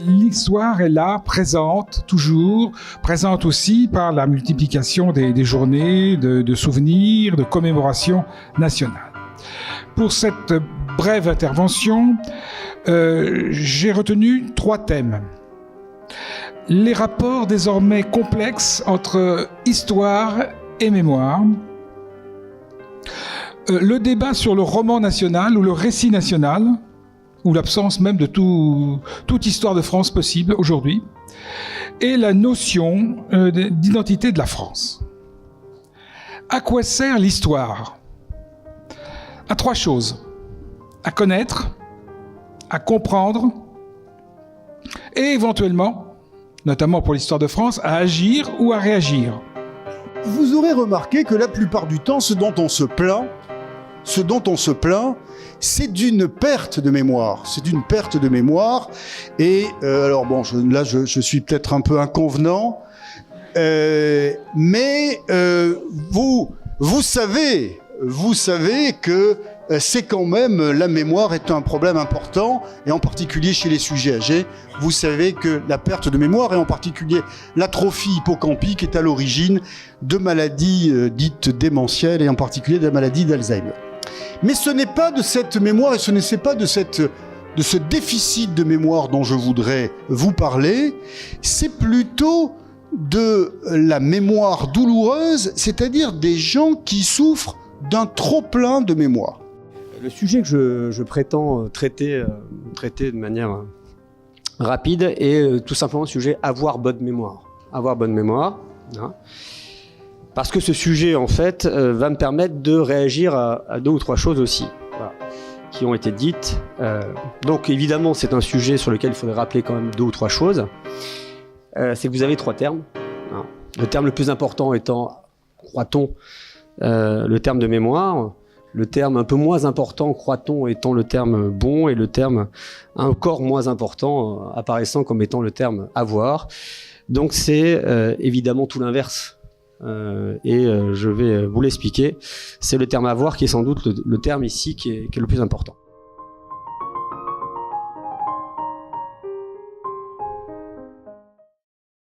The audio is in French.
L'histoire est là, présente, toujours, présente aussi par la multiplication des journées, de souvenirs, de commémorations nationales. Pour cette brève intervention, j'ai retenu 3 thèmes. Les rapports désormais complexes entre histoire et mémoire, le débat sur le roman national ou le récit national, ou l'absence même de toute histoire de France possible aujourd'hui, et la notion d'identité de la France. À quoi sert l'histoire ? À 3 choses. À connaître, à comprendre, et éventuellement, notamment pour l'histoire de France, à agir ou à réagir. Vous aurez remarqué que la plupart du temps, ce dont on se plaint, c'est d'une perte de mémoire. C'est d'une perte de mémoire. Et alors bon, je suis peut-être un peu inconvenant, mais vous savez que c'est quand même, la mémoire est un problème important, et en particulier chez les sujets âgés. Vous savez que la perte de mémoire, et en particulier l'atrophie hippocampique, est à l'origine de maladies dites démentielles, et en particulier de la maladie d'Alzheimer. Mais ce n'est pas de cette mémoire, et ce n'est pas de ce déficit de mémoire dont je voudrais vous parler, c'est plutôt de la mémoire douloureuse, c'est-à-dire des gens qui souffrent d'un trop-plein de mémoire. Le sujet que je prétends traiter de manière rapide est tout simplement le sujet avoir bonne mémoire. Avoir bonne mémoire, hein. Parce que ce sujet, en fait, va me permettre de réagir à 2 ou 3 choses aussi, voilà, qui ont été dites. Donc évidemment, c'est un sujet sur lequel il faudrait rappeler quand même 2 ou 3 choses. C'est que vous avez 3 termes. Hein. Le terme le plus important étant, croit-on, le terme de mémoire. Le terme un peu moins important, croit-on, étant le terme bon, et le terme encore moins important apparaissant comme étant le terme avoir. Donc c'est évidemment tout l'inverse. Je vais vous l'expliquer. C'est le terme avoir qui est sans doute le terme ici qui est le plus important.